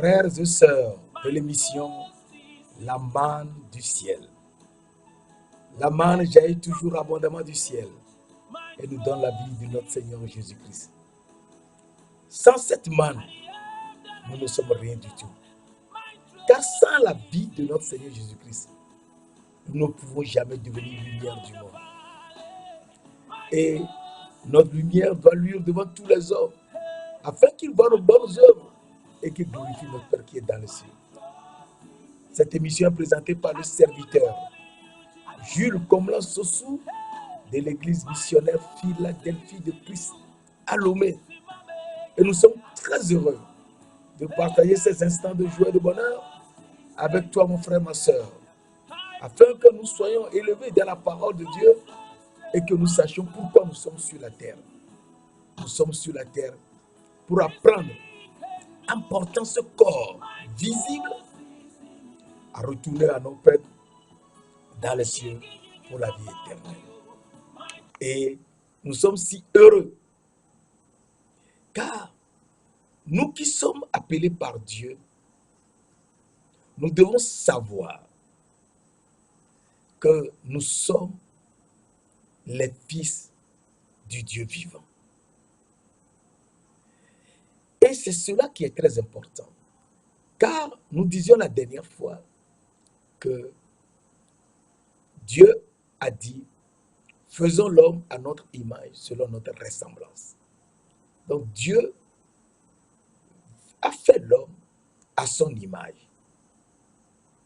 Frères et sœurs de l'émission La manne du ciel. La manne jaillit toujours abondamment du ciel et nous donne la vie de notre Seigneur Jésus-Christ. Sans cette manne, nous ne sommes rien du tout. Car sans la vie de notre Seigneur Jésus-Christ, nous ne pouvons jamais devenir lumière du monde. Et notre lumière doit luire devant tous les hommes, afin qu'ils voient nos bonnes œuvres et qu'ils glorifient notre Père qui est dans le ciel. Cette émission est présentée par le serviteur Jules Comlan Sossou de l'église missionnaire Philadelphie de Christ à Lomé. Et nous sommes très heureux de partager ces instants de joie et de bonheur avec toi, mon frère, ma soeur, afin que nous soyons élevés dans la parole de Dieu et que nous sachions pourquoi nous sommes sur la terre. Nous sommes sur la terre pour apprendre en portant ce corps visible à retourner à nos pères dans les cieux pour la vie éternelle. Et nous sommes si heureux car nous qui sommes appelés par Dieu, nous devons savoir que nous sommes les fils du Dieu vivant. Et c'est cela qui est très important. Car nous disions la dernière fois que Dieu a dit, faisons l'homme à notre image, selon notre ressemblance. Donc Dieu a fait l'homme à son image.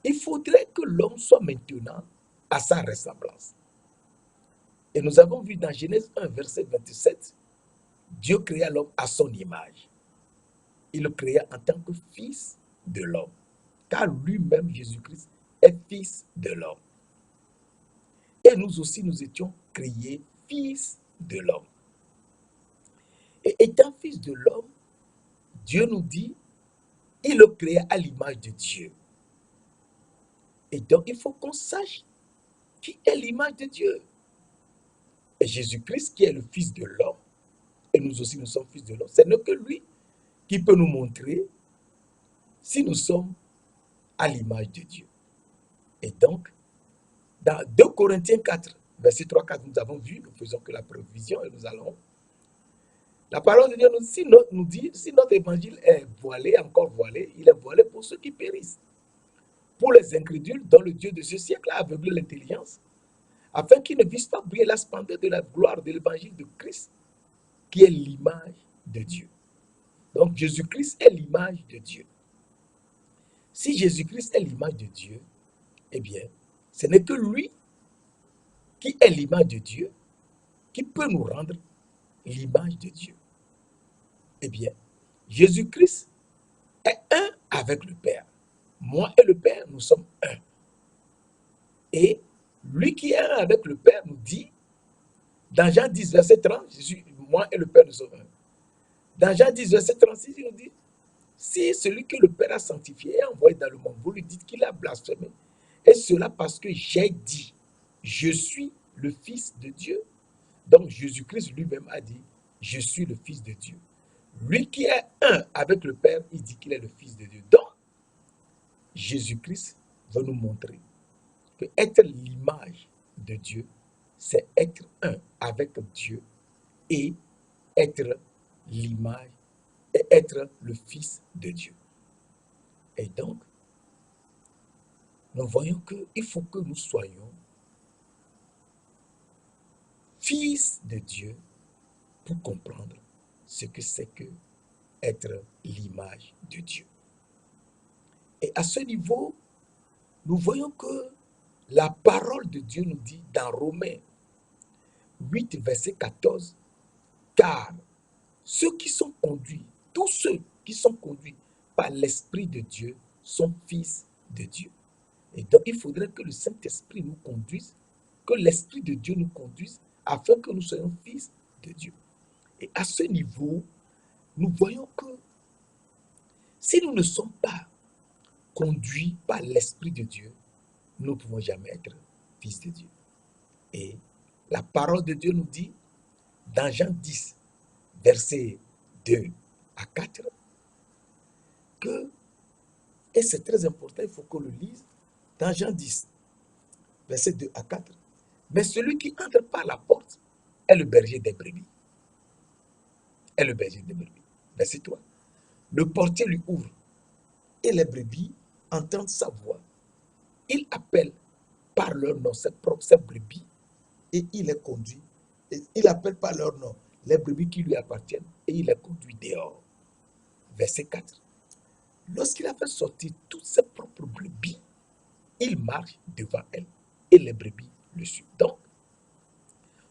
Il faudrait que l'homme soit maintenant à sa ressemblance. Et nous avons vu dans Genèse 1, verset 27, Dieu créa l'homme à son image. Il le créa en tant que fils de l'homme, car lui-même, Jésus-Christ, est fils de l'homme. Et nous aussi, nous étions créés fils de l'homme. Et étant fils de l'homme, Dieu nous dit, il le créa à l'image de Dieu. Et donc, il faut qu'on sache qui est l'image de Dieu. Et Jésus-Christ, qui est le fils de l'homme, et nous aussi, nous sommes fils de l'homme, ce n'est que lui qui peut nous montrer si nous sommes à l'image de Dieu. Et donc, dans 2 Corinthiens 4, verset 3-4, nous avons vu, nous faisons que la prévision et nous allons. La parole de Dieu nous dit, si notre évangile est voilé, encore voilé, il est voilé pour ceux qui périssent. Pour les incrédules, dont le Dieu de ce siècle a aveuglé l'intelligence, afin qu'ils ne puissent pas briller la splendeur de la gloire de l'évangile de Christ, qui est l'image de Dieu. Donc Jésus-Christ est l'image de Dieu. Si Jésus-Christ est l'image de Dieu, eh bien, ce n'est que lui qui est l'image de Dieu qui peut nous rendre l'image de Dieu. Eh bien, Jésus-Christ est un avec le Père. Moi et le Père, nous sommes un. Et lui qui est un avec le Père nous dit, dans Jean 10, verset 30, moi et le Père, nous sommes un. Dans Jean 10, verset 36, il nous dit, si celui que le Père a sanctifié et envoyé dans le monde, vous lui dites qu'il a blasphémé, et cela parce que j'ai dit, je suis le Fils de Dieu. Donc Jésus-Christ lui-même a dit, je suis le Fils de Dieu. Lui qui est un avec le Père, il dit qu'il est le Fils de Dieu. Donc, Jésus-Christ veut nous montrer que être l'image de Dieu, c'est être un avec Dieu et être l'image et être le Fils de Dieu. Et donc, nous voyons qu'il faut que nous soyons fils de Dieu pour comprendre ce que c'est que être l'image de Dieu. Et à ce niveau, nous voyons que la parole de Dieu nous dit dans Romains 8, verset 14, car ceux qui sont conduits, tous ceux qui sont conduits par l'Esprit de Dieu sont fils de Dieu. Et donc, il faudrait que le Saint-Esprit nous conduise, que l'Esprit de Dieu nous conduise, afin que nous soyons fils de Dieu. Et à ce niveau, nous voyons que si nous ne sommes pas conduits par l'Esprit de Dieu, nous ne pouvons jamais être fils de Dieu. Et la parole de Dieu nous dit, dans Jean 10, versets 2 à 4, que Et c'est très important, il faut qu'on le lise dans Jean 10, versets 2 à 4. Mais celui qui entre par la porte est le berger des brebis. Est le berger des brebis. Verset 3. Le portier lui ouvre et les brebis entendent sa voix. Il appelle par leur nom ses brebis et il les conduit. Et il appelle par leur nom les brebis qui lui appartiennent et il les conduit dehors. Verset 4. Lorsqu'il a fait sortir toutes ses propres brebis, il marche devant elles et les brebis le suivent. Donc,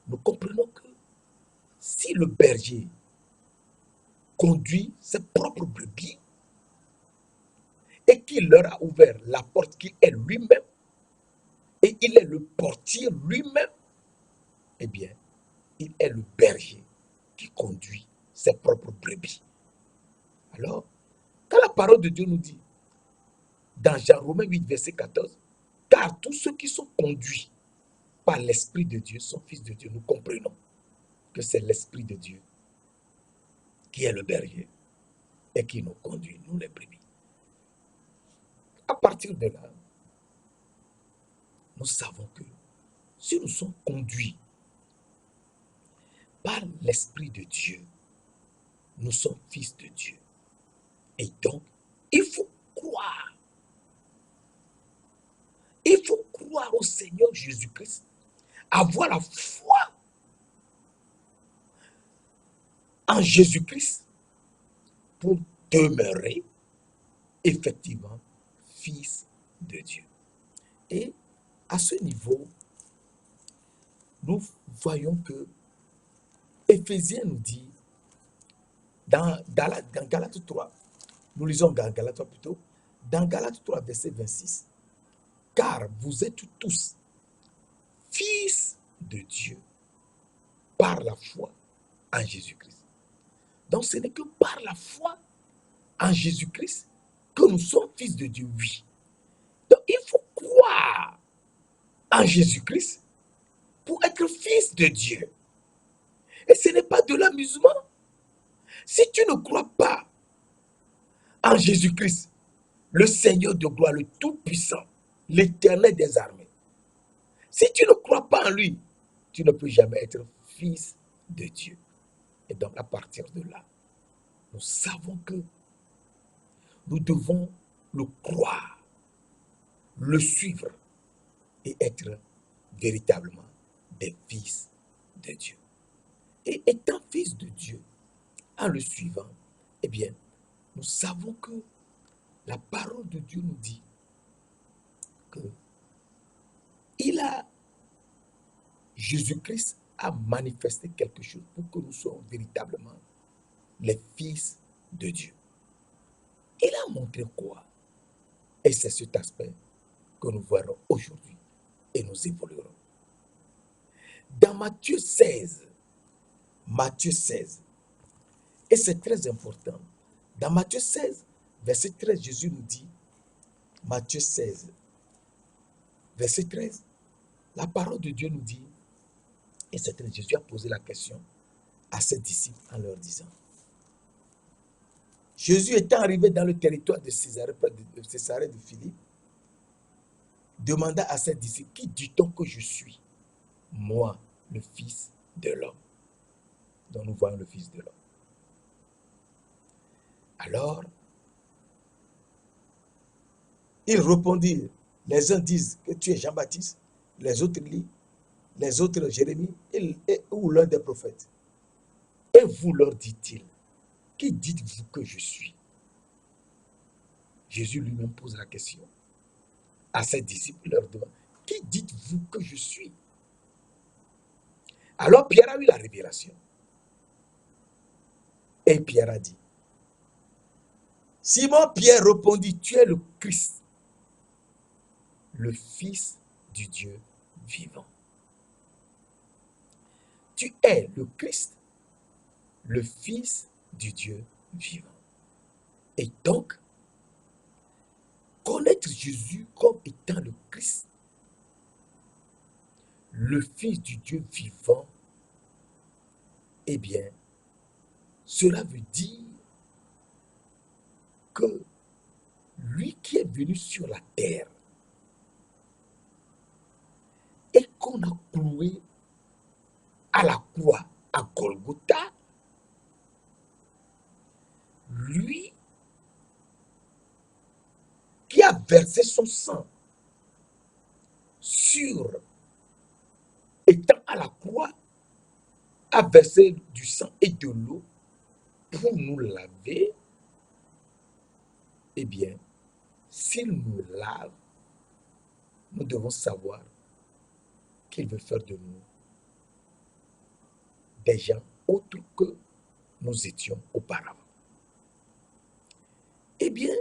nous comprenons que si le berger conduit ses propres brebis et qu'il leur a ouvert la porte qu'il est lui-même, et il est le portier lui-même, eh bien, il est le berger qui conduit ses propres brebis. Alors, quand la parole de Dieu nous dit, dans Romains 8, verset 14, car tous ceux qui sont conduits par l'Esprit de Dieu sont fils de Dieu, nous comprenons que c'est l'Esprit de Dieu qui est le berger et qui nous conduit, nous les brebis. À partir de là, nous savons que si nous sommes conduits par l'Esprit de Dieu, nous sommes fils de Dieu. Et donc, il faut croire. Il faut croire au Seigneur Jésus-Christ, avoir la foi en Jésus-Christ pour demeurer effectivement fils de Dieu. Et à ce niveau, nous voyons que Éphésiens nous dit, dans Galates 3, nous lisons Galates 3 plutôt, dans Galates 3, verset 26, car vous êtes tous fils de Dieu par la foi en Jésus-Christ. Donc ce n'est que par la foi en Jésus-Christ que nous sommes fils de Dieu, oui. Donc il faut croire en Jésus-Christ pour être fils de Dieu. Et ce n'est pas de l'amusement. Si tu ne crois pas en Jésus-Christ, le Seigneur de gloire, le Tout-Puissant, l'Éternel des armées, si tu ne crois pas en lui, tu ne peux jamais être fils de Dieu. Et donc à partir de là, nous savons que nous devons le croire, le suivre et être véritablement des fils de Dieu. Et étant fils de Dieu, en le suivant, eh bien, nous savons que la parole de Dieu nous dit que Jésus-Christ a manifesté quelque chose pour que nous soyons véritablement les fils de Dieu. Il a montré quoi? Et c'est cet aspect que nous verrons aujourd'hui et nous évoluerons. Dans Matthieu 16, et c'est très important, dans Matthieu 16, verset 13, Jésus nous dit, Matthieu 16, verset 13, la parole de Dieu nous dit, et c'est très, Jésus a posé la question à ses disciples en leur disant, Jésus étant arrivé dans le territoire de Césarée de Philippe, demanda à ses disciples, qui dit-on que je suis? Moi, le Fils de l'homme. Donc nous voyons le Fils de l'homme. Alors, ils répondirent, les uns disent que tu es Jean-Baptiste, les autres Élie, les autres Jérémie ou l'un des prophètes. Et vous, leur dit-il, qui dites-vous que je suis? Jésus lui-même pose la question à ses disciples, leur demande, qui dites-vous que je suis? Alors Pierre a eu la révélation. Et Pierre a dit, Simon Pierre répondit, tu es le Christ, le Fils du Dieu vivant. Tu es le Christ, le Fils du Dieu vivant. Et donc, connaître Jésus comme étant le Christ, le Fils du Dieu vivant, eh bien, cela veut dire que lui qui est venu sur la terre et qu'on a cloué à la croix à Golgotha, lui qui a versé son sang sur, étant à la croix, a versé du sang et de l'eau pour nous laver, eh bien, s'il nous lave, nous devons savoir qu'il veut faire de nous des gens autres que nous étions auparavant. Eh bien,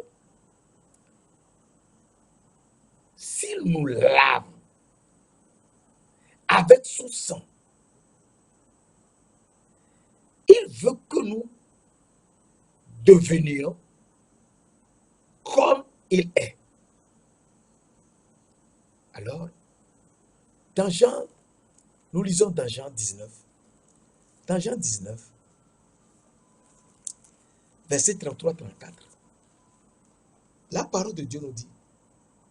s'il nous lave avec son sang, il veut que nous devenions comme il est. Alors, dans Jean, nous lisons dans Jean 19, dans Jean 19, verset 33-34, la parole de Dieu nous dit,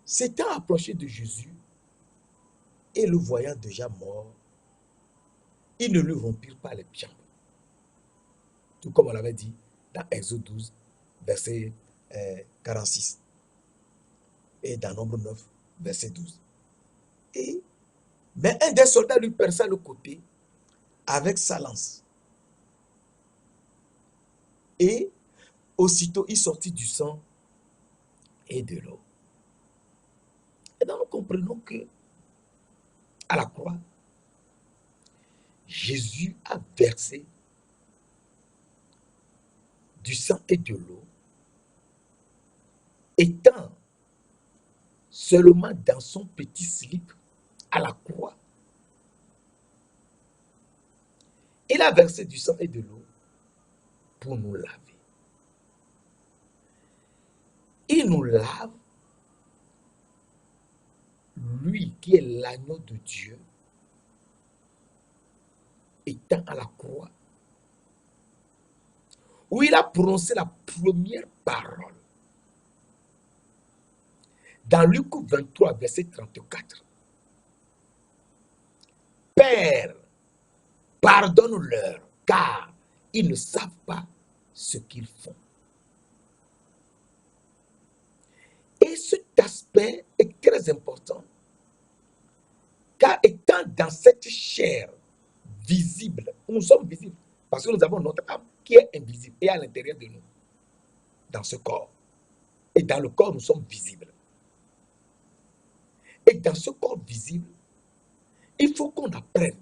s'étant approché de Jésus et le voyant déjà mort, ils ne lui rompirent pas les jambes. Tout comme on l'avait dit dans Exode 12, verset 46, et dans Nombre 9, verset 12. Mais un des soldats lui perça le côté avec sa lance. Et aussitôt il sortit du sang et de l'eau. Et donc nous comprenons que à la croix, Jésus a versé du sang et de l'eau, étant seulement dans son petit slip à la croix. Il a versé du sang et de l'eau pour nous laver. Il nous lave, lui qui est l'agneau de Dieu, étant à la croix, où il a prononcé la première parole. Dans Luc 23, verset 34. Père, pardonne-leur, car ils ne savent pas ce qu'ils font. Et cet aspect est très important, car étant dans cette chair visible, nous sommes visibles, parce que nous avons notre âme qui est invisible et à l'intérieur de nous, dans ce corps. Et dans le corps, nous sommes visibles. Et dans ce corps visible, il faut qu'on apprenne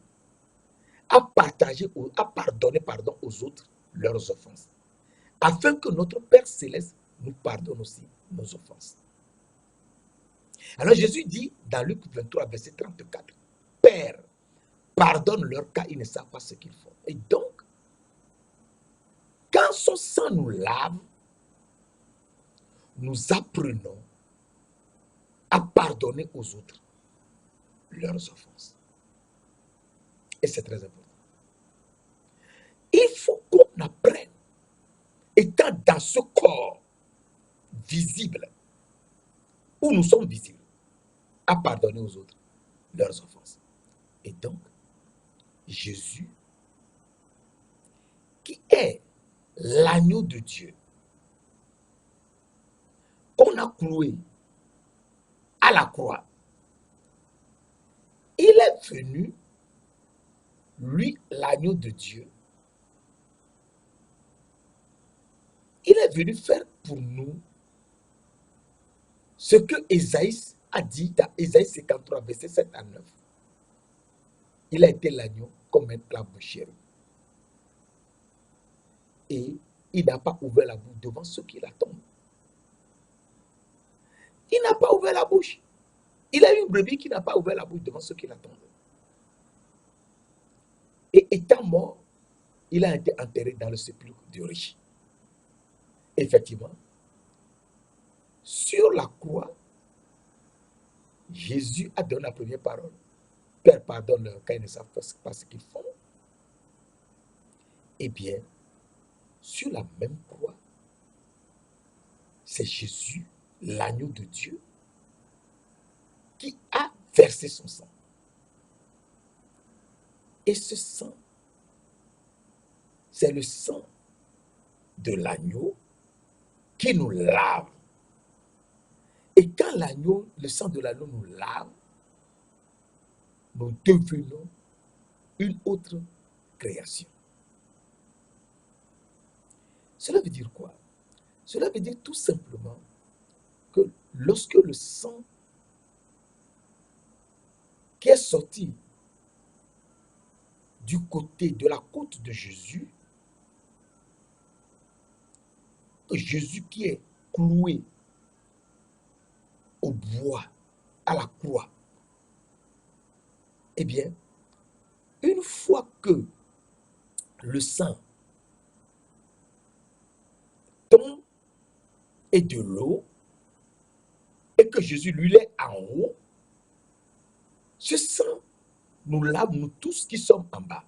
à partager, à pardonner aux autres leurs offenses, afin que notre Père Céleste nous pardonne aussi nos offenses. Alors Jésus dit dans Luc 23, verset 34, Père, pardonne-leur car ils ne savent pas ce qu'ils font. Et donc, quand son sang nous lave, nous apprenons à pardonner aux autres leurs offenses. Et c'est très important. Il faut qu'on apprenne, étant dans ce corps visible, où nous sommes visibles, à pardonner aux autres leurs offenses. Et donc, Jésus, qui est l'agneau de Dieu, qu'on a cloué à la croix, il est venu, lui, l'agneau de Dieu, il est venu faire pour nous ce que Ésaïe a dit dans Ésaïe 53, verset 7 à 9. Il a été l'agneau comme la boucherie. Et il n'a pas ouvert la bouche devant ceux qui l'attendent. Il n'a pas ouvert la bouche. Il a une brebis qui n'a pas ouvert la bouche devant ceux qui l'attendent. Et étant mort, il a été enterré dans le sépulcre du riche. Effectivement, sur la croix, Jésus a donné la première parole. Père, pardonne-leur car ils ne savent pas ce qu'ils font. Eh bien, sur la même croix, c'est Jésus l'agneau de Dieu qui a versé son sang. Et ce sang, c'est le sang de l'agneau qui nous lave. Et quand le sang de l'agneau nous lave, nous devenons une autre création. Cela veut dire quoi? Cela veut dire tout simplement que lorsque le sang qui est sorti du côté de la côte de Jésus, Jésus qui est cloué au bois, à la croix, eh bien, une fois que le sang tombe et de l'eau, et que Jésus lui est en haut, ce sang nous lave, nous tous qui sommes en bas.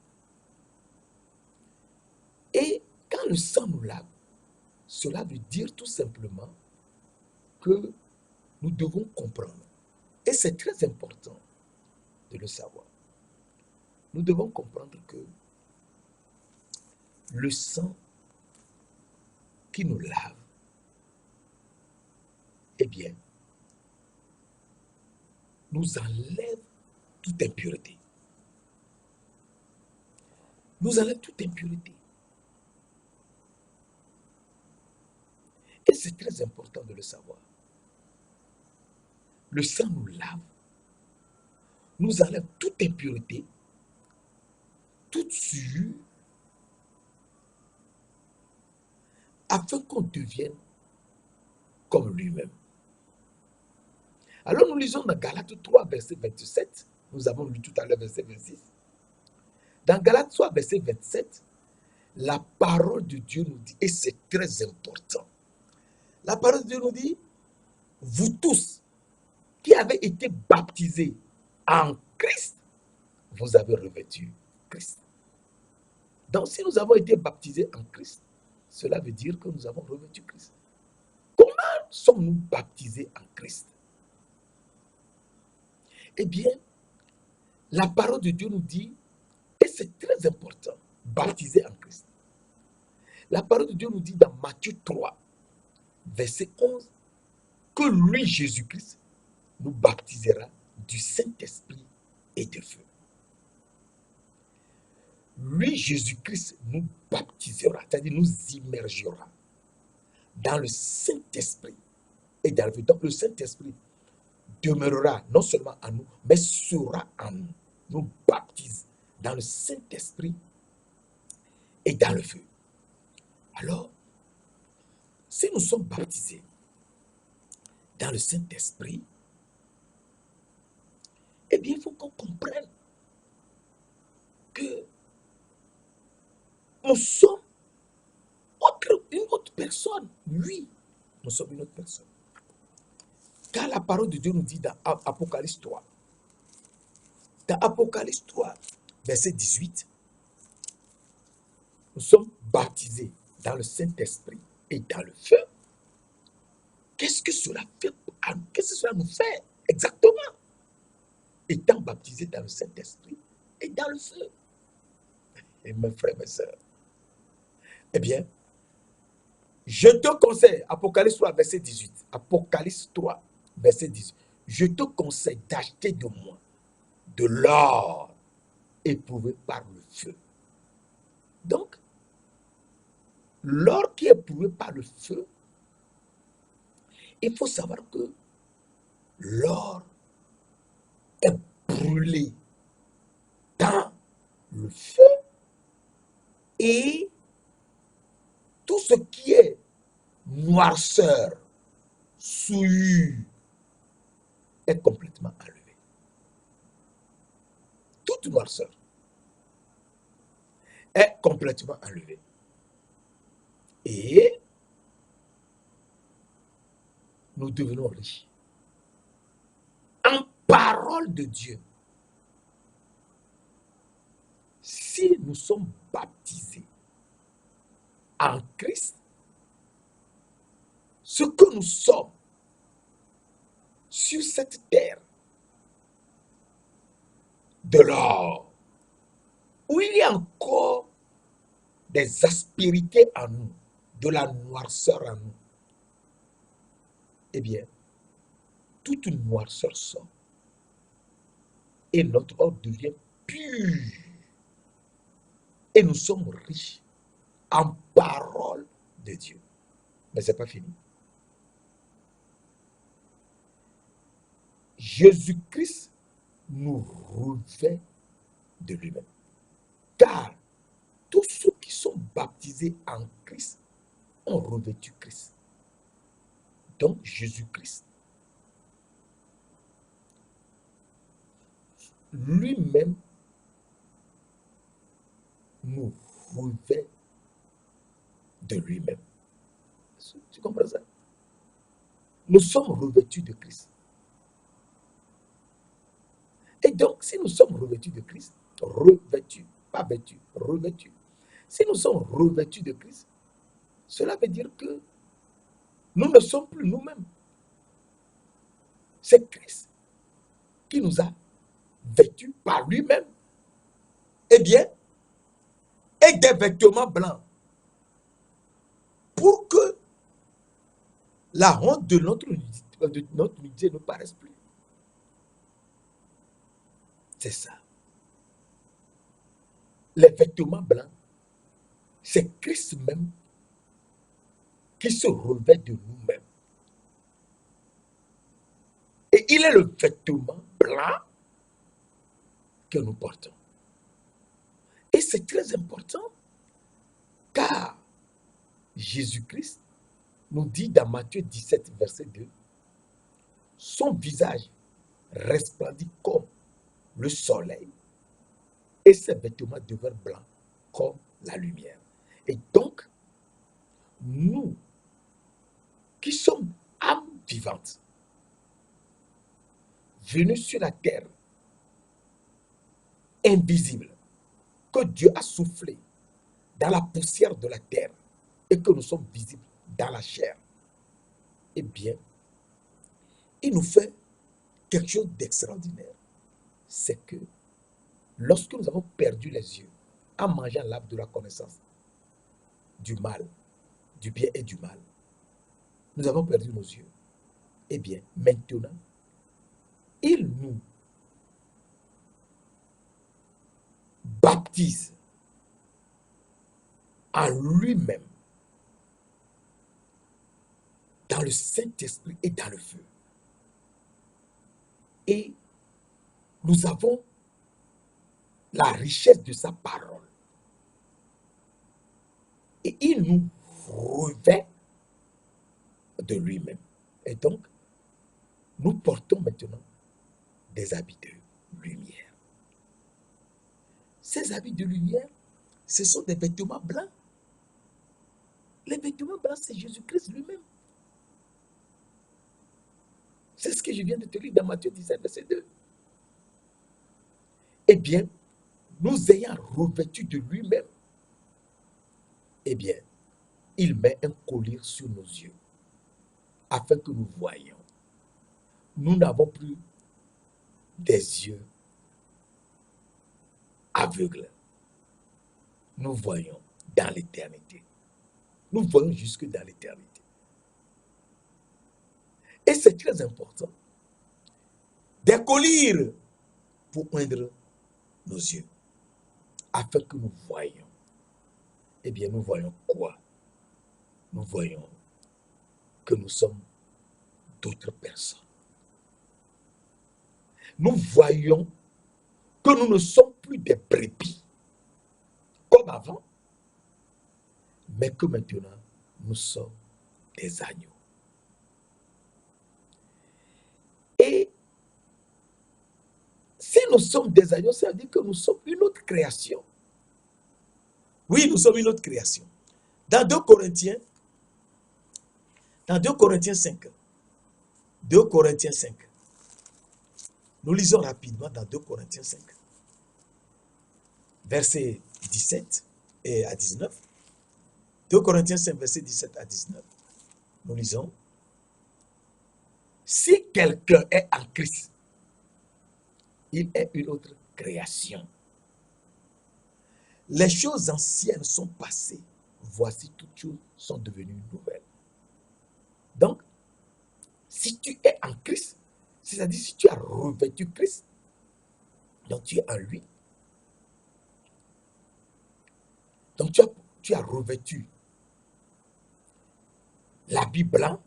Et quand le sang nous lave, cela veut dire tout simplement que nous devons comprendre. Et c'est très important de le savoir. Nous devons comprendre que le sang qui nous lave, eh bien, nous enlève toute impureté. Nous enlève toute impureté. Et c'est très important de le savoir. Le sang nous lave, nous enlève toute impureté, toute souillure, afin qu'on devienne comme lui-même. Alors nous lisons dans Galates 3, verset 27, nous avons lu tout à l'heure verset 26. Dans Galates 3, verset 27, la parole de Dieu nous dit, et c'est très important, la parole de Dieu nous dit, vous tous qui avez été baptisés en Christ, vous avez revêtu Christ. Donc si nous avons été baptisés en Christ, cela veut dire que nous avons revêtu Christ. Comment sommes-nous baptisés en Christ? Eh bien, la parole de Dieu nous dit, et c'est très important, baptisés en Christ. La parole de Dieu nous dit dans Matthieu 3, verset 11, que lui, Jésus-Christ, nous baptisera du Saint-Esprit et de feu. Lui, Jésus-Christ, nous baptisera, c'est-à-dire nous immergera dans le Saint-Esprit et dans le feu. Donc le Saint-Esprit demeurera non seulement en nous, mais sera en nous. Nous baptise dans le Saint-Esprit et dans le feu. Alors, si nous sommes baptisés dans le Saint-Esprit, eh bien, il faut qu'on comprenne que nous sommes une autre personne. Oui, nous sommes une autre personne. Car la parole de Dieu nous dit dans Apocalypse 3, verset 18, nous sommes baptisés dans le Saint-Esprit et dans le feu. Qu'est-ce que cela fait? Qu'est-ce que cela nous fait exactement? Étant baptisés dans le Saint-Esprit et dans le feu. Et mes frères, mes sœurs, eh bien, je te conseille, Apocalypse 3, verset 18, Apocalypse 3, verset 18, je te conseille d'acheter de moi de l'or éprouvé par le feu. Donc, l'or qui est éprouvé par le feu, il faut savoir que l'or est brûlé dans le feu et tout ce qui est noirceur, souillure, est complètement enlevé. Toute noirceur est complètement enlevée. Et nous devenons riches. En parole de Dieu, si nous sommes baptisés en Christ, ce que nous sommes sur cette terre de l'or, où il y a encore des aspérités en nous, de la noirceur en nous, eh bien, toute une noirceur sort et notre or devient pur. Et nous sommes riches en parole de Dieu. Mais ce n'est pas fini. Jésus-Christ nous revêt de lui-même. Car tous ceux qui sont baptisés en Christ ont revêtu Christ. Donc Jésus-Christ lui-même nous revêt de lui-même. Tu comprends ça? Nous sommes revêtus de Christ. Et donc, si nous sommes revêtus de Christ, revêtus, pas vêtus, revêtus. Si nous sommes revêtus de Christ, cela veut dire que nous ne sommes plus nous-mêmes. C'est Christ qui nous a vêtus par lui-même. Eh bien, et des vêtements blancs. Pour que la honte de notre nudité ne paraisse plus. C'est ça. Les vêtements blancs, c'est Christ même qui se revêt de nous-mêmes. Et il est le vêtement blanc que nous portons. Et c'est très important, car Jésus-Christ nous dit dans Matthieu 17, verset 2, son visage resplendit comme le soleil et ses vêtements devinrent blancs comme la lumière. Et donc, nous qui sommes âmes vivantes, venus sur la terre, invisibles, que Dieu a soufflé dans la poussière de la terre et que nous sommes visibles dans la chair, eh bien, il nous fait quelque chose d'extraordinaire. C'est que lorsque nous avons perdu les yeux en mangeant l'arbre de la connaissance du mal, du bien et du mal, nous avons perdu nos yeux. Eh bien, maintenant, il nous baptise en lui-même dans le Saint-Esprit et dans le feu. Et nous avons la richesse de sa parole. Et il nous revêt de lui-même. Et donc, nous portons maintenant des habits de lumière. Ces habits de lumière, ce sont des vêtements blancs. Les vêtements blancs, c'est Jésus-Christ lui-même. C'est ce que je viens de te lire dans Matthieu 17, verset 2. Eh bien, nous ayant revêtus de lui-même, eh bien, il met un collier sur nos yeux, afin que nous voyions. Nous n'avons plus des yeux aveugles. Nous voyons dans l'éternité. Nous voyons jusque dans l'éternité. Et c'est très important. Des colliers pour oindre nos yeux, afin que nous voyions. Eh bien, nous voyons quoi? Nous voyons que nous sommes d'autres personnes. Nous voyons que nous ne sommes plus des brebis comme avant, mais que maintenant nous sommes des agneaux. Et si nous sommes des agneaux, ça veut dire que nous sommes une autre création. Oui, nous sommes une autre création. Dans 2 Corinthiens 5, 2 Corinthiens 5, nous lisons rapidement dans 2 Corinthiens 5, versets 17 et à 19. 2 Corinthiens 5, versets 17 à 19. Nous lisons. Si quelqu'un est en Christ, il est une autre création. Les choses anciennes sont passées. Voici toutes choses sont devenues nouvelles. Donc, si tu es en Christ, c'est-à-dire si tu as revêtu Christ, donc tu es en lui. Donc tu as revêtu l'habit blanc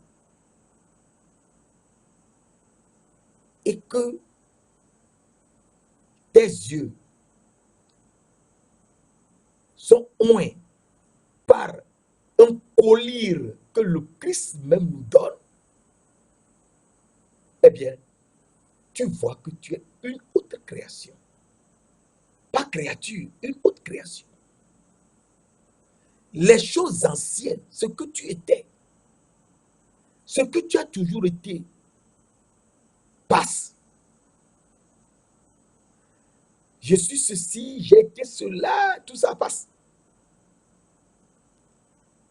et que tes yeux sont oints par un collier que le Christ même nous donne, eh bien, tu vois que tu es une autre création. Pas créature, une autre création. Les choses anciennes, ce que tu étais, ce que tu as toujours été, passe. Je suis ceci, j'ai été cela, tout ça passe.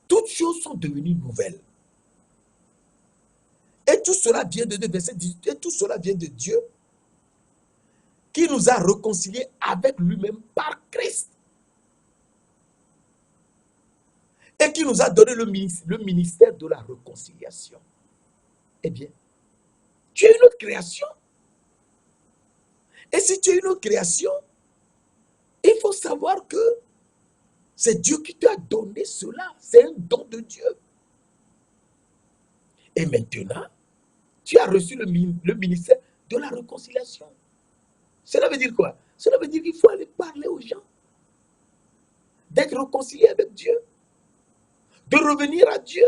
Toutes choses sont devenues nouvelles. Et tout cela vient de verset 18, et tout cela vient de Dieu qui nous a réconciliés avec lui-même par Christ. Et qui nous a donné le ministère de la réconciliation. Eh bien, tu es une autre création. Et si tu es une autre création, il faut savoir que c'est Dieu qui t'a donné cela. C'est un don de Dieu. Et maintenant, tu as reçu le ministère de la réconciliation. Cela veut dire quoi? Cela veut dire qu'il faut aller parler aux gens, d'être réconcilié avec Dieu, de revenir à Dieu,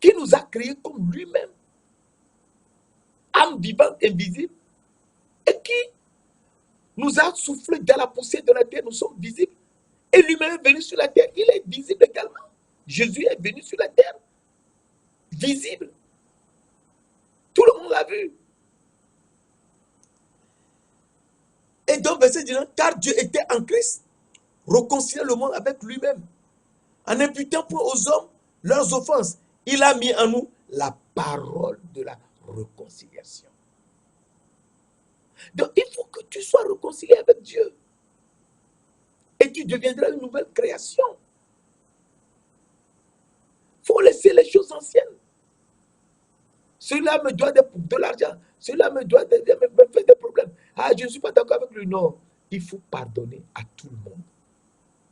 qui nous a créés comme lui-même, âme vivante, invisible, et qui nous a soufflé dans la poussière de la terre, nous sommes visibles. Et lui-même est venu sur la terre, il est visible également. Jésus est venu sur la terre, visible. Tout le monde l'a vu. Et donc, verset 19, car Dieu était en Christ, réconciliant le monde avec lui-même, en imputant point aux hommes leurs offenses. Il a mis en nous la parole de la réconciliation. Donc, il faut que tu sois réconcilié avec Dieu. Et tu deviendras une nouvelle création. Il faut laisser les choses anciennes. Celui-là me doit de l'argent. Celui-là me doit me fait des problèmes. Ah, je ne suis pas d'accord avec lui. Non. Il faut pardonner à tout le monde.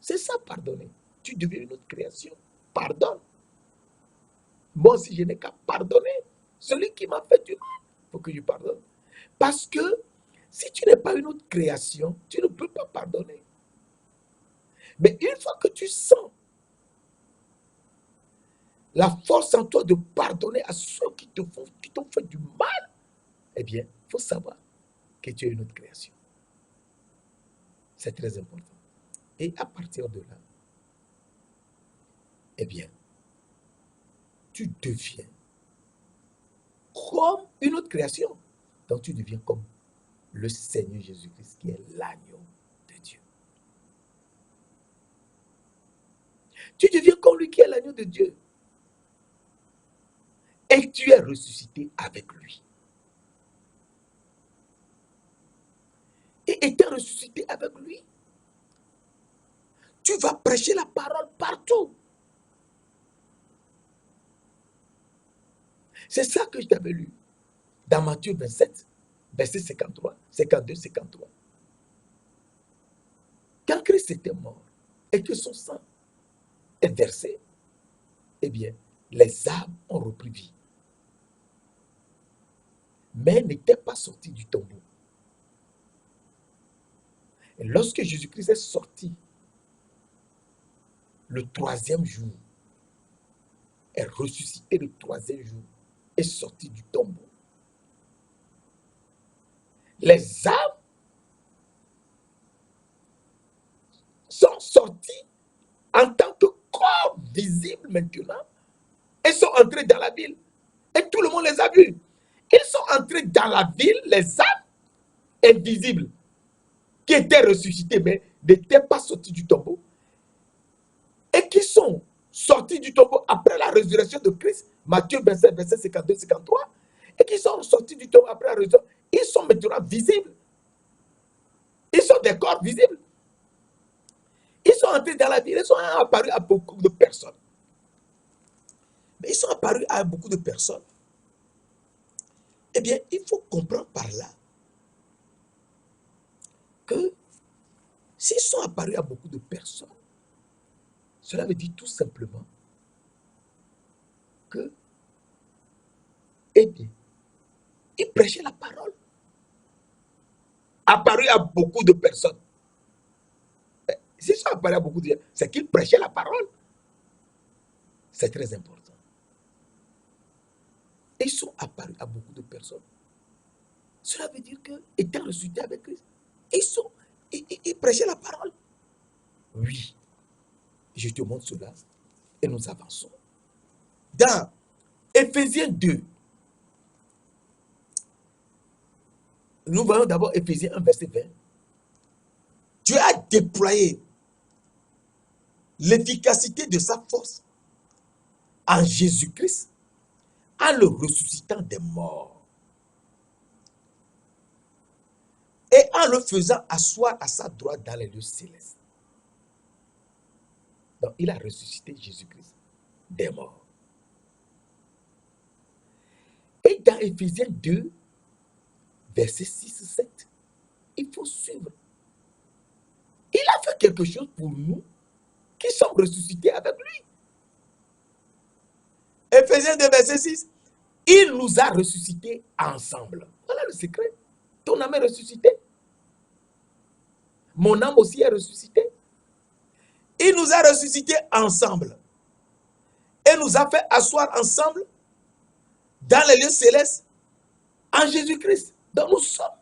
C'est ça, pardonner. Tu deviens une autre création. Pardonne. Moi aussi, je n'ai qu'à pardonner. Celui qui m'a fait du mal, il faut que je pardonne. Parce que si tu n'es pas une autre création, tu ne peux pas pardonner. Mais une fois que tu sens la force en toi de pardonner à ceux qui t'ont fait du mal, eh bien, il faut savoir que tu es une autre création. C'est très important. Et à partir de là, eh bien, tu deviens comme une autre création. Donc tu deviens comme le Seigneur Jésus-Christ qui est l'agneau de Dieu. Tu deviens comme lui qui est l'agneau de Dieu. Et tu es ressuscité avec lui. Et étant ressuscité avec lui, tu vas prêcher la parole partout. C'est ça que je t'avais lu dans Matthieu 27, verset 53, 52, 53. Quand Christ était mort et que son sang est versé, eh bien, les âmes ont repris vie. Mais n'étaient pas sortis du tombeau. Et lorsque Jésus-Christ est sorti le troisième jour, est ressuscité le troisième jour, est sorti du tombeau, les âmes sont sorties en tant que corps visible maintenant et sont entrés dans la ville. Et tout le monde les a vus. Ils sont entrés dans la ville, les âmes invisibles, qui étaient ressuscités mais n'étaient pas sortis du tombeau, et qui sont sortis du tombeau après la résurrection de Christ, Matthieu 27, verset 52, 53, et qui sont sortis du tombeau après la résurrection, ils sont maintenant visibles. Ils sont des corps visibles. Ils sont entrés dans la vie, ils sont apparus à beaucoup de personnes. Mais ils sont apparus à beaucoup de personnes. Eh bien, il faut comprendre par là que s'ils sont apparus à beaucoup de personnes, cela veut dire tout simplement que, eh bien, ils prêchaient la parole. Apparus à beaucoup de personnes. S'ils sont apparus à beaucoup de gens, c'est qu'ils prêchaient la parole. C'est très important. Ils sont apparus à beaucoup de personnes. Cela veut dire que, étant ressuscités avec Christ, ils prêchaient la parole. Oui, je te montre cela et nous avançons. Dans Éphésiens 2, nous voyons d'abord Éphésiens 1, verset 20. Dieu a déployé l'efficacité de sa force en Jésus-Christ en le ressuscitant des morts et en le faisant asseoir à sa droite dans les lieux célestes. Donc, il a ressuscité Jésus-Christ des morts. Et dans Éphésiens 2, verset 6-7, il faut suivre. Il a fait quelque chose pour nous qui sommes ressuscités avec lui. Éphésiens 2, verset 6, il nous a ressuscités ensemble. Voilà le secret. Ton âme est ressuscitée. Mon âme aussi est ressuscitée. Il nous a ressuscités ensemble. Et nous a fait asseoir ensemble dans les lieux célestes en Jésus-Christ. Donc nous sommes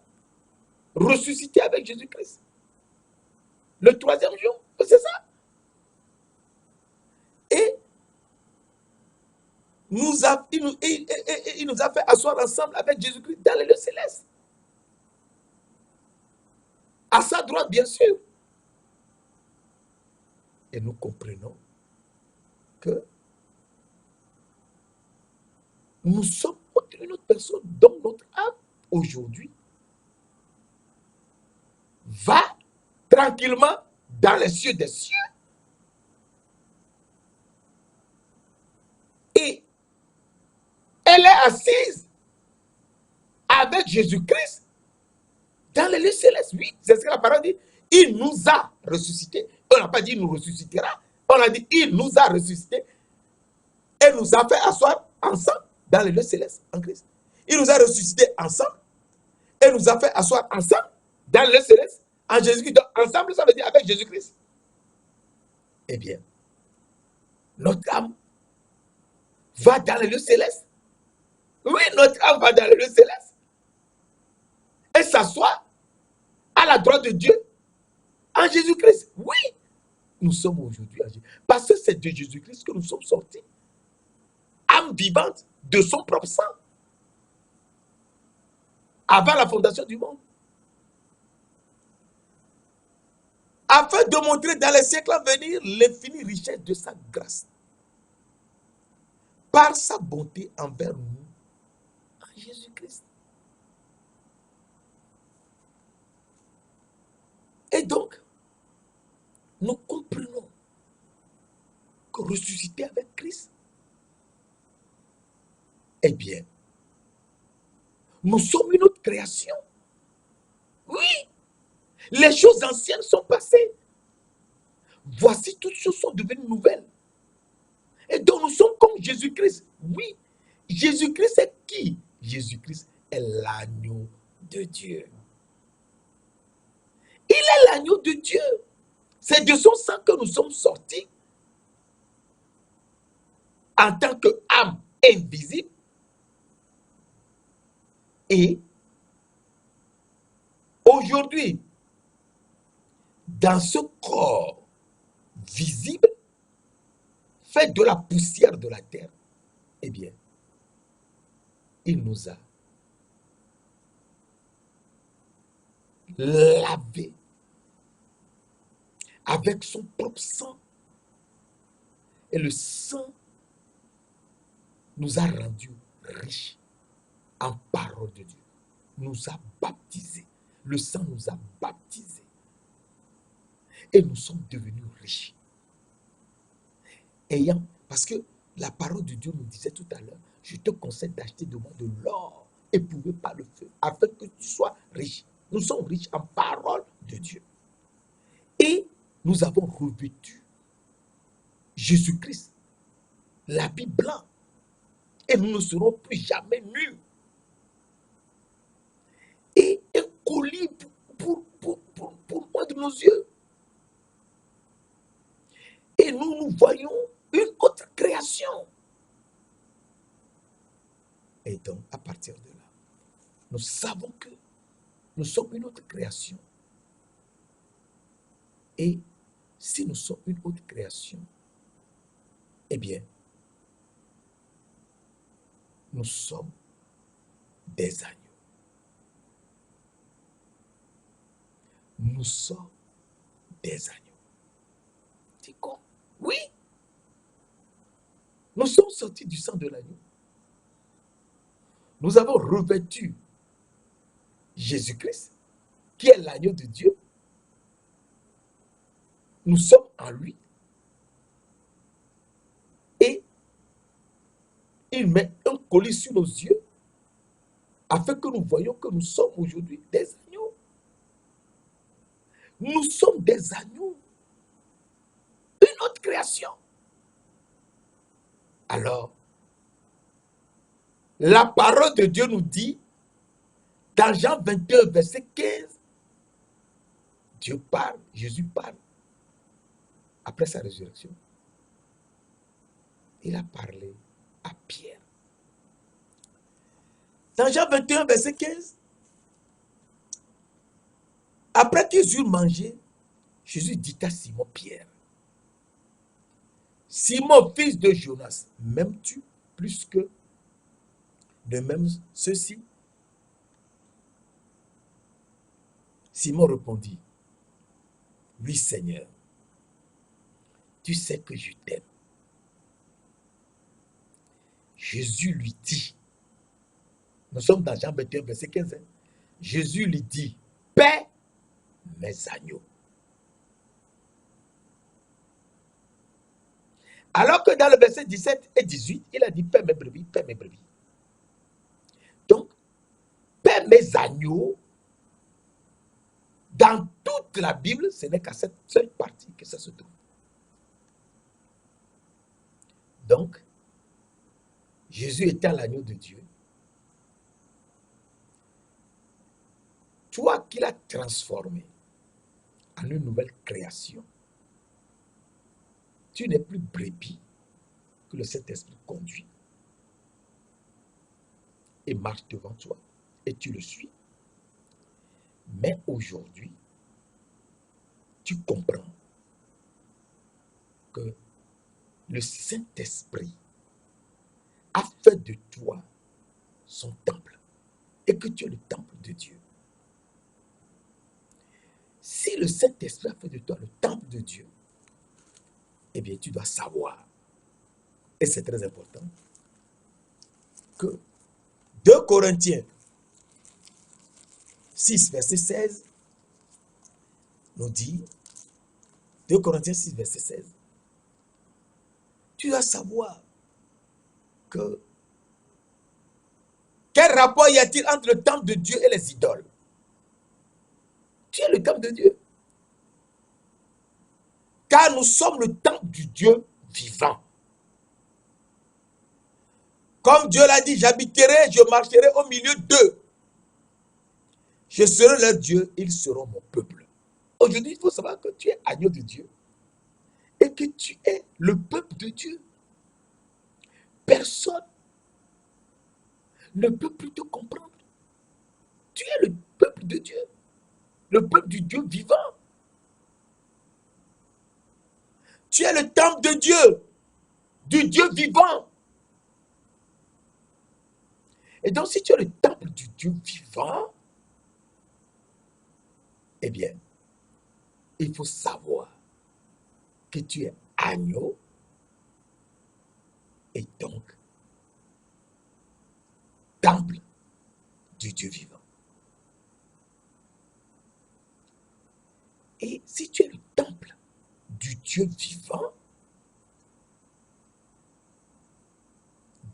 ressuscités avec Jésus-Christ. Le troisième jour, c'est ça. Et il nous a fait asseoir ensemble avec Jésus-Christ dans les lieux célestes. À sa droite, bien sûr. Et nous comprenons que nous sommes une autre personne dont notre âme, aujourd'hui, va tranquillement dans les cieux des cieux. Et elle est assise avec Jésus-Christ dans les lieux célestes. Oui, c'est ce que la parole dit. Il nous a ressuscités. On n'a pas dit il nous ressuscitera. On a dit il nous a ressuscités et nous a fait asseoir ensemble dans les lieux célestes en Christ. Il nous a ressuscités ensemble et nous a fait asseoir ensemble dans les lieux célestes en Jésus-Christ. Donc, ensemble, ça veut dire avec Jésus-Christ. Eh bien, notre âme va dans les lieux célestes. Oui, notre âme va dans les lieux célestes et s'assoit à la droite de Dieu en Jésus-Christ. Oui, nous sommes aujourd'hui en Jésus. Parce que c'est de Jésus-Christ que nous sommes sortis. Âme vivante de son propre sang. Avant la fondation du monde. Afin de montrer dans les siècles à venir l'infinie richesse de sa grâce. Par sa bonté envers nous en Jésus-Christ. Et donc, nous comprenons que ressusciter avec Christ, eh bien, nous sommes une autre création. Oui, les choses anciennes sont passées. Voici, toutes choses sont devenues nouvelles. Et donc, nous sommes comme Jésus-Christ. Oui, Jésus-Christ est qui? Jésus-Christ est l'agneau de Dieu. Il est l'agneau de Dieu. C'est de son sang que nous sommes sortis en tant qu'âme invisible. Et aujourd'hui, dans ce corps visible, fait de la poussière de la terre, eh bien, il nous a lavé avec son propre sang Et le sang nous a rendus riches en parole de Dieu. Nous a baptisés. Le sang nous a baptisés. Et nous sommes devenus riches. Parce que la parole de Dieu nous disait tout à l'heure, je te conseille d'acheter de moi de l'or éprouvé par le feu, afin que tu sois riche. Nous sommes riches en parole de Dieu. Et nous avons revêtu Jésus-Christ, l'habit blanc. Et nous ne serons plus jamais nus. Et un collier pour de nos yeux. Et nous voyons une autre création. Et donc, à partir de là, nous savons que nous sommes une autre création. Et si nous sommes une autre création, eh bien, nous sommes des agneaux. Nous sommes des agneaux. C'est quoi? Oui. Nous sommes sortis du sang de l'agneau. Nous avons revêtu Jésus-Christ, qui est l'agneau de Dieu. Nous sommes en lui. Et il met un collier sur nos yeux afin que nous voyions que nous sommes aujourd'hui des agneaux. Nous sommes des agneaux. Une autre création. Alors, la parole de Dieu nous dit, dans Jean 21, verset 15, Dieu parle, Jésus parle. Après sa résurrection, il a parlé à Pierre. Dans Jean 21, verset 15, après qu'ils eurent mangé, Jésus dit à Simon Pierre, Simon, fils de Jonas, m'aimes-tu plus que de même ceux-ci? Simon répondit, oui Seigneur, tu sais que je t'aime. Jésus lui dit, nous sommes dans Jean 21, verset 15, Jésus lui dit, paie mes agneaux. Alors que dans le verset 17 et 18, il a dit, paie mes brebis, paie mes brebis. Donc, paie mes agneaux, dans toute la Bible, ce n'est qu'à cette seule partie que ça se trouve. Donc, Jésus étant l'agneau de Dieu, toi qui l'as transformé en une nouvelle création, tu n'es plus brebis que le Saint-Esprit conduit et marche devant toi et tu le suis. Mais aujourd'hui, tu comprends que le Saint-Esprit a fait de toi son temple et que tu es le temple de Dieu. Si le Saint-Esprit a fait de toi le temple de Dieu, eh bien, tu dois savoir, et c'est très important, que 2 Corinthiens 6, verset 16, nous dit, 2 Corinthiens 6, verset 16, tu dois savoir que quel rapport y a-t-il entre le temple de Dieu et les idoles? Tu es le temple de Dieu. Car nous sommes le temple du Dieu vivant. Comme Dieu l'a dit, j'habiterai, je marcherai au milieu d'eux. Je serai leur Dieu, ils seront mon peuple. Aujourd'hui, il faut savoir que tu es agneau de Dieu et que tu es le peuple de Dieu. Personne ne peut plus te comprendre. Tu es le peuple de Dieu, le peuple du Dieu vivant. Tu es le temple de Dieu, du Dieu vivant. Et donc, si tu es le temple du Dieu vivant, eh bien, il faut savoir que tu es agneau est donc temple du Dieu vivant. Et si tu es le temple du Dieu vivant,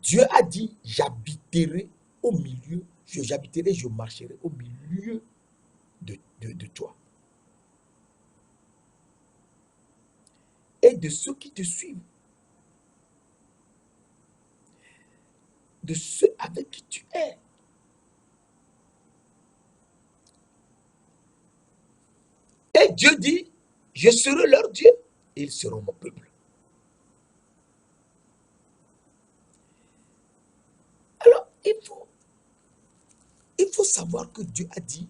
Dieu a dit, j'habiterai au milieu, j'habiterai, je marcherai au milieu de toi. Et de ceux qui te suivent. De ceux avec qui tu es. Et Dieu dit, je serai leur Dieu et ils seront mon peuple. Alors, il faut savoir que Dieu a dit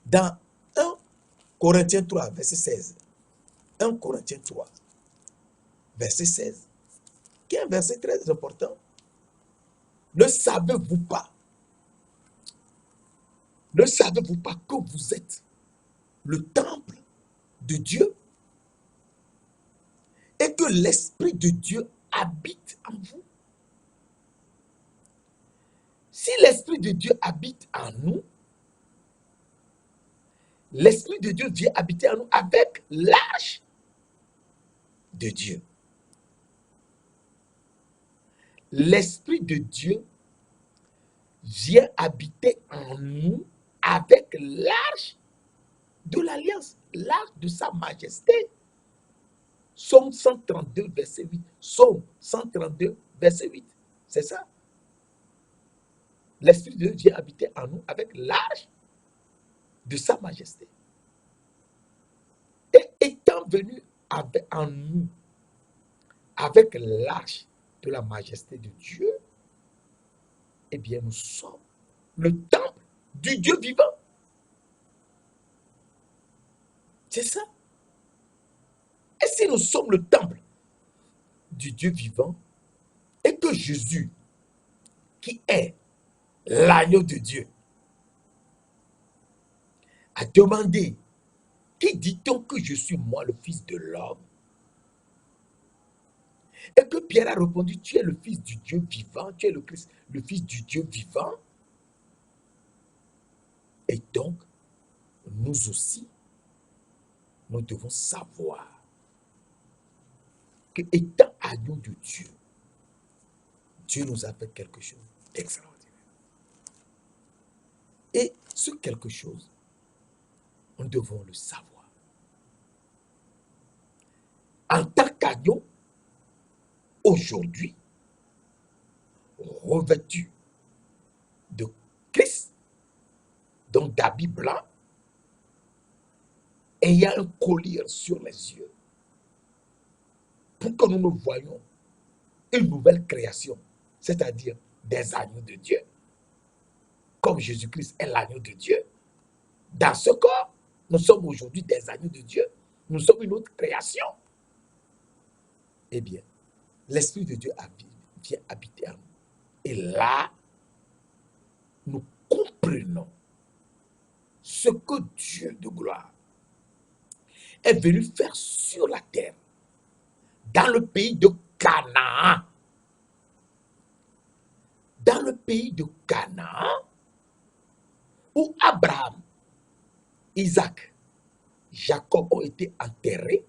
dans 1 Corinthiens 3, verset 16. 1 Corinthiens 3, verset 16, qui est un verset très important. Ne savez-vous pas que vous êtes le temple de Dieu et que l'Esprit de Dieu habite en vous? Si l'Esprit de Dieu habite en nous, l'Esprit de Dieu vient habiter en nous avec l'arche de Dieu. L'Esprit de Dieu vient habiter en nous avec l'arche de l'Alliance, l'arche de sa majesté. Psaume 132, verset 8. Psaume 132, verset 8. C'est ça. L'Esprit de Dieu vient habiter en nous avec l'arche de sa majesté. Et étant venu en nous avec l'arche de la majesté de Dieu, eh bien, nous sommes le temple du Dieu vivant. C'est ça. Et si nous sommes le temple du Dieu vivant, et que Jésus, qui est l'agneau de Dieu, a demandé, qui dit-on que je suis moi, le Fils de l'homme? Et que Pierre a répondu, tu es le Fils du Dieu vivant, tu es le Christ, le Fils du Dieu vivant. Et donc, nous aussi, nous devons savoir que étant agneau de Dieu, Dieu nous a fait quelque chose d'extraordinaire. Et ce quelque chose, nous devons le savoir. En tant qu'agneau, aujourd'hui, revêtu de Christ, donc d'habit blanc, ayant un collier sur les yeux, pour que nous nous voyions une nouvelle création, c'est-à-dire des agneaux de Dieu, comme Jésus-Christ est l'agneau de Dieu. Dans ce corps, nous sommes aujourd'hui des agneaux de Dieu. Nous sommes une autre création. Eh bien, l'Esprit de Dieu vient habiter en nous. Et là, nous comprenons ce que Dieu de gloire est venu faire sur la terre, dans le pays de Canaan. Dans le pays de Canaan, où Abraham, Isaac, Jacob ont été enterrés.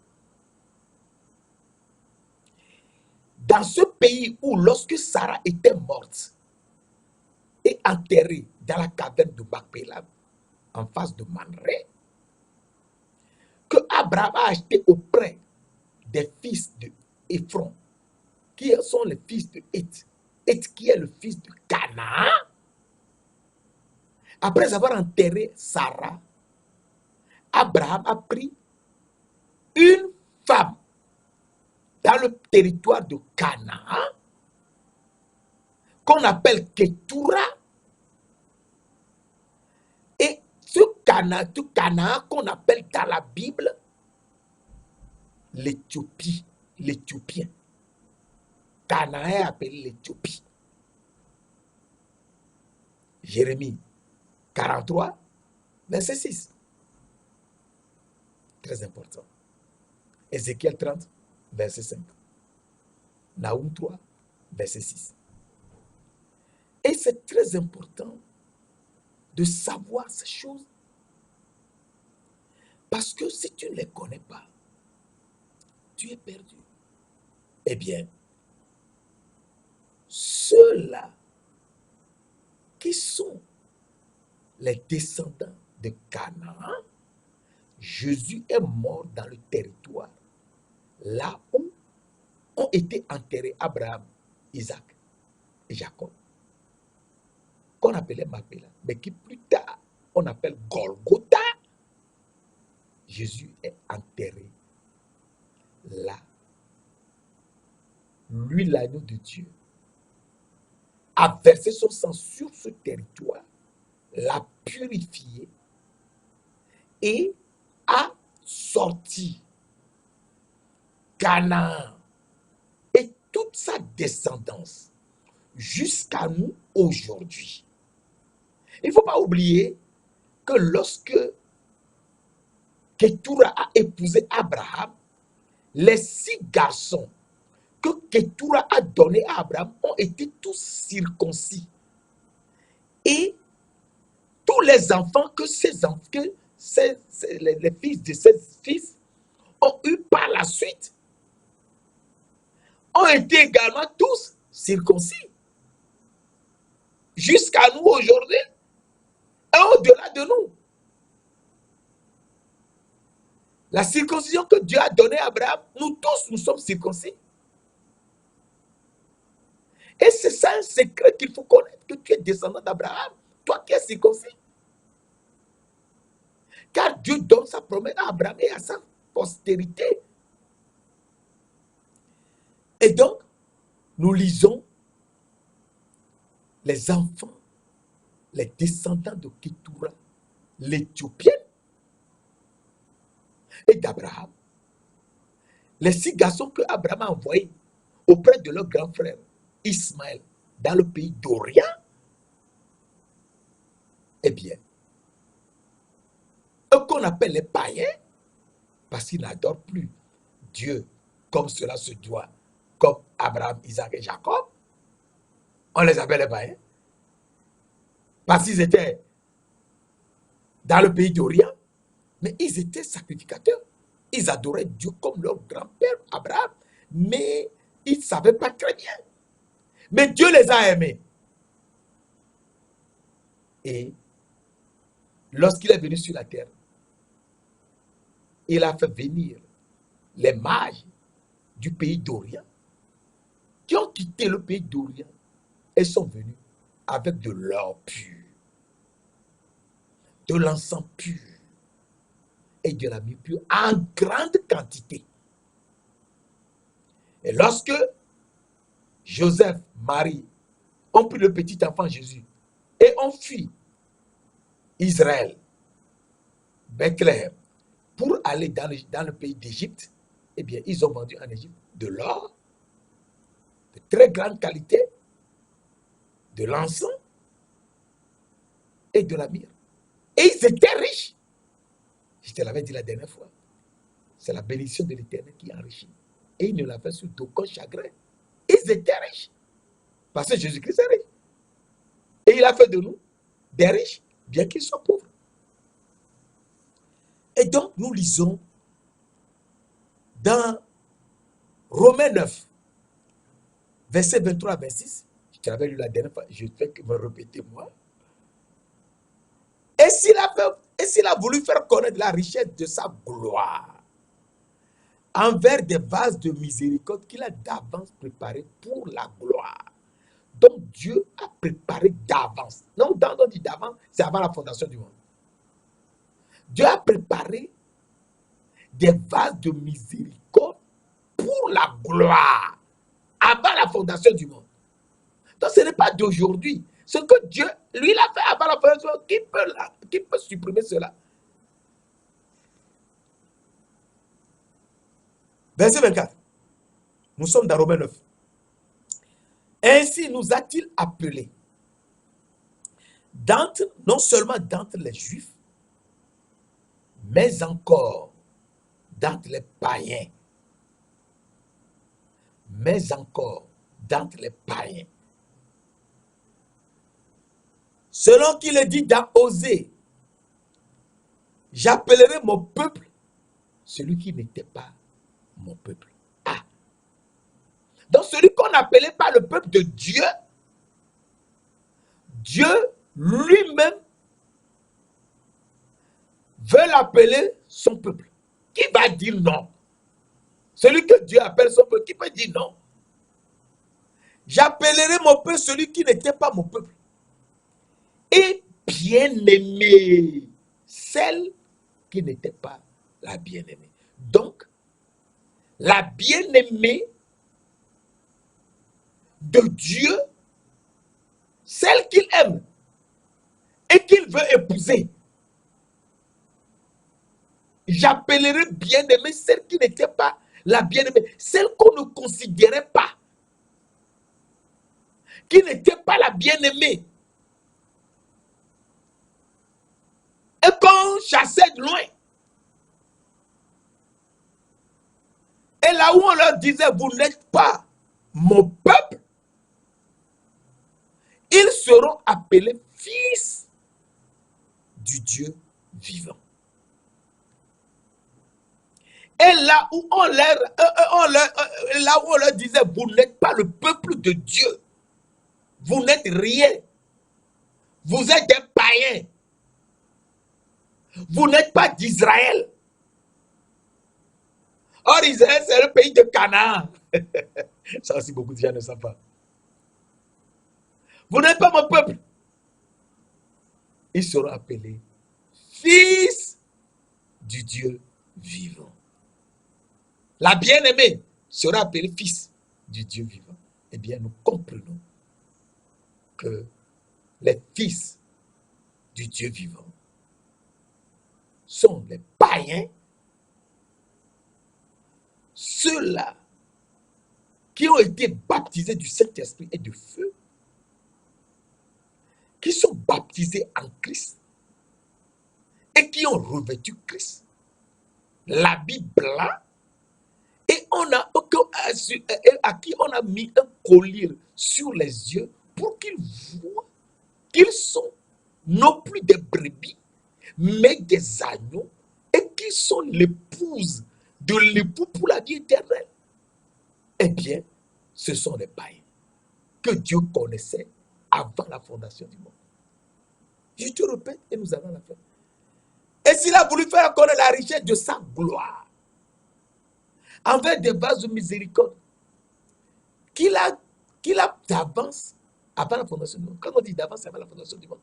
Dans ce pays où, lorsque Sarah était morte et enterrée dans la caverne de Macpéla, en face de Mamré, que Abraham a acheté auprès des fils de Éphron, qui sont les fils de Heth, Heth qui est le fils de Canaan. Après avoir enterré Sarah, Abraham a pris une femme dans le territoire de Canaan, qu'on appelle Ketura, et ce Canaan qu'on appelle dans la Bible l'Éthiopie, l'Éthiopien. Canaan est appelé l'Éthiopie. Jérémie 43, verset 6. Très important. Ézéchiel 30, verset 5. Naoum 3, verset 6. Et c'est très important de savoir ces choses, parce que si tu ne les connais pas, tu es perdu. Eh bien, ceux-là qui sont les descendants de Canaan, Jésus est mort dans le territoire là où ont été enterrés Abraham, Isaac et Jacob, qu'on appelait Mapéla, mais qui plus tard on appelle Golgotha. Jésus est enterré là. Lui, l'agneau de Dieu, a versé son sang sur ce territoire, l'a purifié et a sorti Canaan et toute sa descendance jusqu'à nous aujourd'hui. Il ne faut pas oublier que lorsque Ketura a épousé Abraham, les 6 garçons que Ketura a donnés à Abraham ont été tous circoncis. Et tous les enfants que les fils de ces fils ont eu par la suite ont été également tous circoncis. Jusqu'à nous aujourd'hui et au-delà de nous. La circoncision que Dieu a donnée à Abraham, nous tous, nous sommes circoncis. Et c'est ça un secret qu'il faut connaître, que tu es descendant d'Abraham, toi qui es circoncis. Car Dieu donne sa promesse à Abraham et à sa postérité. Et donc, nous lisons les enfants, les descendants de Ketura, l'Éthiopienne, et d'Abraham. Les 6 garçons que Abraham a envoyés auprès de leur grand frère Ismaël dans le pays d'Orient, eh bien, eux qu'on appelle les païens, parce qu'ils n'adorent plus Dieu comme cela se doit, comme Abraham, Isaac et Jacob, on les appelle les païens, parce qu'ils étaient dans le pays d'Orient, mais ils étaient sacrificateurs. Ils adoraient Dieu comme leur grand-père Abraham, mais ils ne savaient pas très bien. Mais Dieu les a aimés. Et lorsqu'il est venu sur la terre, il a fait venir les mages du pays d'Orient qui ont quitté le pays d'Orient et sont venus avec de l'or pur, de l'encens pur et de la myrrhe pure en grande quantité. Et lorsque Joseph, Marie ont pris le petit enfant Jésus et ont fui Israël, Bethléem, pour aller dans le pays d'Égypte, eh bien, ils ont vendu en Égypte de l'or, de très grande qualité, de l'encens et de la myrrhe. Et ils étaient riches. Je te l'avais dit la dernière fois. C'est la bénédiction de l'Éternel qui enrichit. Et il ne l'a fait sur d'aucun chagrin. Ils étaient riches. Parce que Jésus-Christ est riche. Et il a fait de nous des riches, bien qu'ils soient pauvres. Et donc, nous lisons dans Romains 9, verset 23 à 26. Je te l'avais lu la dernière fois, je fais que me répéter moi. Et s'il a voulu faire connaître la richesse de sa gloire envers des vases de miséricorde qu'il a d'avance préparés pour la gloire. Donc Dieu a préparé d'avance. Non, quand on dit d'avance, c'est avant la fondation du monde. Dieu a préparé des vases de miséricorde pour la gloire avant la fondation du monde. Donc ce n'est pas d'aujourd'hui. Ce que Dieu, lui, l'a fait avant la fondation du monde, qui peut supprimer cela? Verset 24. Nous sommes dans Romains 9. Ainsi nous a-t-il appelés, non seulement d'entre les Juifs, mais encore d'entre les païens, mais encore d'entre les païens. Selon qu'il est dit dans Osée, j'appellerai mon peuple celui qui n'était pas mon peuple. Ah. Donc celui qu'on n'appelait pas le peuple de Dieu, Dieu lui-même veut l'appeler son peuple. Qui va dire non? Celui que Dieu appelle son peuple, qui peut dire non? J'appellerai mon peuple celui qui n'était pas mon peuple. Et bien-aimée, celle qui n'était pas la bien-aimée. Donc, la bien-aimée de Dieu, celle qu'il aime et qu'il veut épouser. J'appellerai bien-aimée celle qui n'était pas la bien-aimée, celle qu'on ne considérait pas, qui n'était pas la bien-aimée, et qu'on chassait de loin. Et là où on leur disait, vous n'êtes pas mon peuple, ils seront appelés fils du Dieu vivant. Et là où on leur disait, vous n'êtes pas le peuple de Dieu, vous n'êtes rien, vous êtes des païens, vous n'êtes pas d'Israël. Or, Israël, c'est le pays de Canaan. Ça aussi, beaucoup de gens ne savent pas. Vous n'êtes pas mon peuple. Ils seront appelés fils du Dieu vivant. La bien-aimée sera appelée fils du Dieu vivant. Eh bien, nous comprenons que les fils du Dieu vivant sont les païens, ceux-là qui ont été baptisés du Saint-Esprit et de feu, qui sont baptisés en Christ et qui ont revêtu Christ, l'habit blanc, et à qui on a mis un collier sur les yeux pour qu'ils voient qu'ils sont non plus des brebis, mais des agneaux, et qu'ils sont l'épouse de l'époux pour la vie éternelle. Eh bien, ce sont les païens que Dieu connaissait avant la fondation du monde. Je te répète, et nous allons la faire. Et s'il a voulu faire connaître la richesse de sa gloire, envers des vases de miséricorde, qu'il a d'avance, avant la fondation du monde, quand on dit d'avance avant la fondation du monde,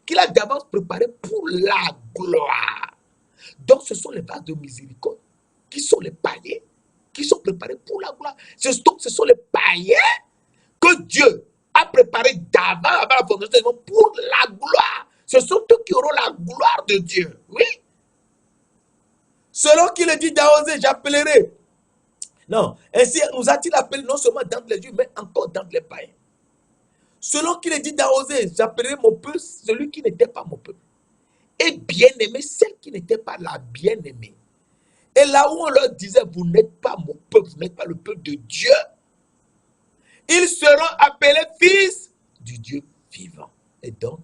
qu'il a d'avance préparé pour la gloire. Donc ce sont les vases de miséricorde qui sont les païens, qui sont préparés pour la gloire. Donc ce sont les païens que Dieu a préparés avant la fondation du monde pour la gloire. Ce sont eux qui auront la gloire de Dieu. Oui. Selon qu'il le dit dans Osée, j'appellerai. Non, ainsi nous a-t-il appelé non seulement d'entre les Juifs, mais encore d'entre les païens. Selon qu'il est dit dans Osée, j'appellerai mon peuple celui qui n'était pas mon peuple. Et bien-aimé, celle qui n'était pas la bien-aimée. Et là où on leur disait, vous n'êtes pas mon peuple, vous n'êtes pas le peuple de Dieu, ils seront appelés fils du Dieu vivant. Et donc,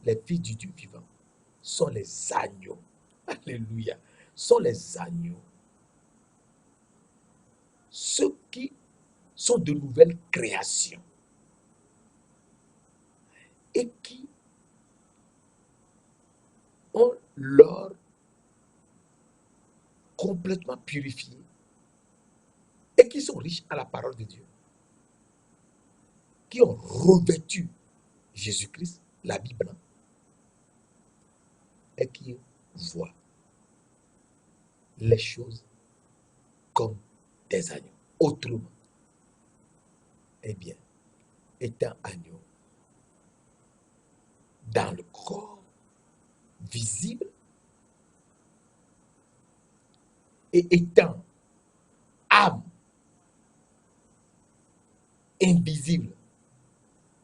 les fils du Dieu vivant sont les agneaux. Alléluia. Sont les agneaux. Ceux qui sont de nouvelles créations et qui ont leur complètement purifié et qui sont riches à la parole de Dieu, qui ont revêtu Jésus-Christ, l'habit blanc, et qui voient les choses comme des agneaux. Autrement, eh bien, étant agneau dans le corps visible et étant âme invisible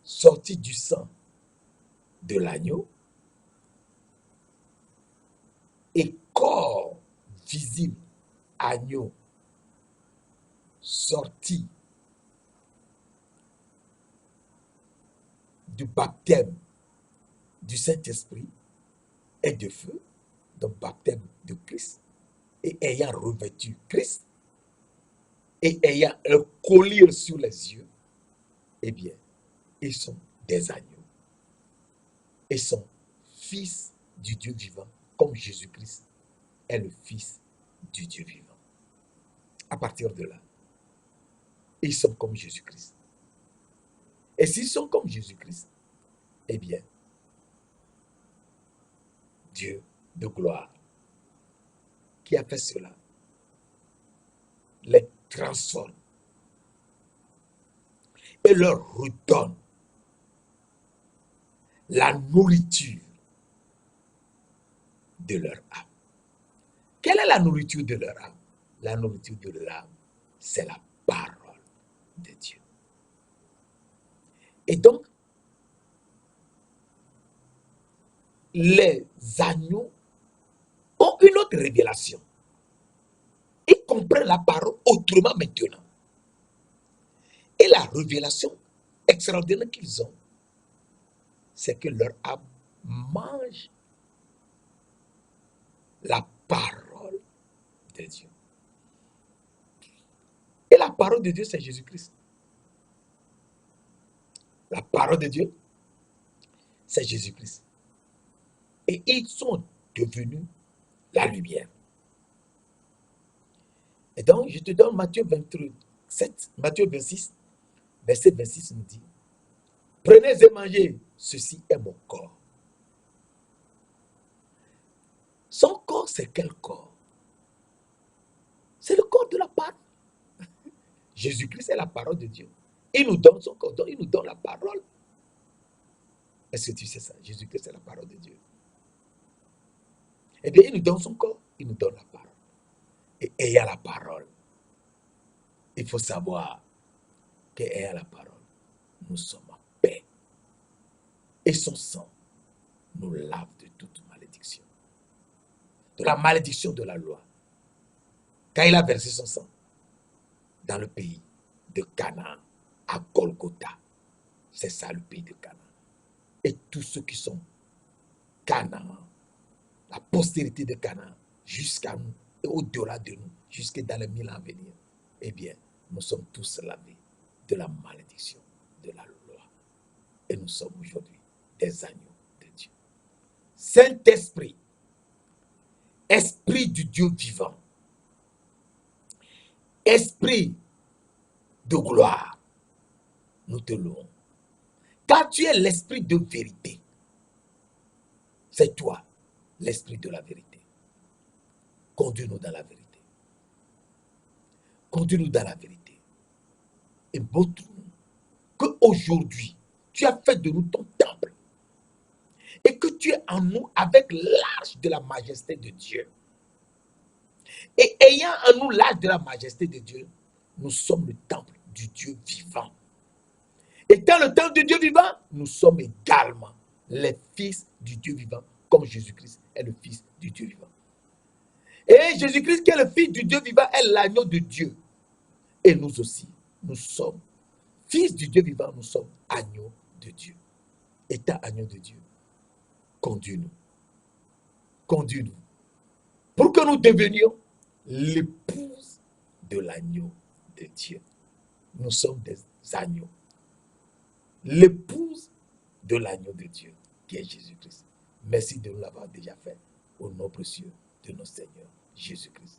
sortie du sang de l'agneau et corps visible agneau sorti du baptême du Saint-Esprit et de feu, donc baptême de Christ, et ayant revêtu Christ, et ayant un collier sur les yeux, eh bien, ils sont des agneaux. Ils sont fils du Dieu vivant, comme Jésus-Christ est le fils du Dieu vivant. À partir de là, ils sont comme Jésus-Christ. Et s'ils sont comme Jésus-Christ, eh bien, Dieu de gloire, qui a fait cela, les transforme et leur redonne la nourriture de leur âme. Quelle est la nourriture de leur âme? La nourriture de l'âme, c'est la parole de Dieu. Et donc, les agneaux ont une autre révélation. Ils comprennent la parole autrement maintenant. Et la révélation extraordinaire qu'ils ont, c'est que leur âme mange la parole de Dieu. Et la parole de Dieu, c'est Jésus-Christ. La parole de Dieu, c'est Jésus-Christ. Et ils sont devenus la lumière. Et donc, je te donne Matthieu 27, Matthieu 26, verset 26 nous dit, prenez et mangez, ceci est mon corps. Son corps, c'est quel corps? C'est le corps de la parole. Jésus-Christ est la parole de Dieu. Il nous donne son corps, donc il nous donne la parole. Est-ce que tu sais ça? Jésus-Christ est la parole de Dieu. Eh bien, il nous donne son corps, il nous donne la parole. Et ayant la parole, il faut savoir qu'ayant la parole, nous sommes en paix. Et son sang nous lave de toute malédiction. De la malédiction de la loi. Quand il a versé son sang dans le pays de Canaan, à Golgotha, c'est ça le pays de Canaan. Et tous ceux qui sont Canaan, la postérité de Canaan, jusqu'à nous, et au-delà de nous, jusque dans les 1000 ans à venir, eh bien, nous sommes tous lavés de la malédiction de la loi. Et nous sommes aujourd'hui des agneaux de Dieu. Saint-Esprit, Esprit du Dieu vivant, Esprit de gloire, nous te louons. Car tu es l'Esprit de vérité. C'est toi, l'Esprit de la vérité. Conduis-nous dans la vérité. Conduis-nous dans la vérité. Et montre-nous qu'aujourd'hui, tu as fait de nous ton temple. Et que tu es en nous avec l'âge de la majesté de Dieu. Et ayant en nous l'âge de la majesté de Dieu, nous sommes le temple du Dieu vivant. Et dans le temple du Dieu vivant, nous sommes également les fils du Dieu vivant, comme Jésus-Christ est le fils du Dieu vivant. Et Jésus-Christ, qui est le fils du Dieu vivant, est l'agneau de Dieu. Et nous aussi, nous sommes fils du Dieu vivant, nous sommes agneaux de Dieu. Étant agneau de Dieu, conduis-nous. Conduis-nous. Pour que nous devenions l'épouse de l'agneau de Dieu. Nous sommes des agneaux. L'épouse de l'agneau de Dieu, qui est Jésus-Christ. Merci de nous l'avoir déjà fait au nom précieux de notre Seigneur Jésus-Christ.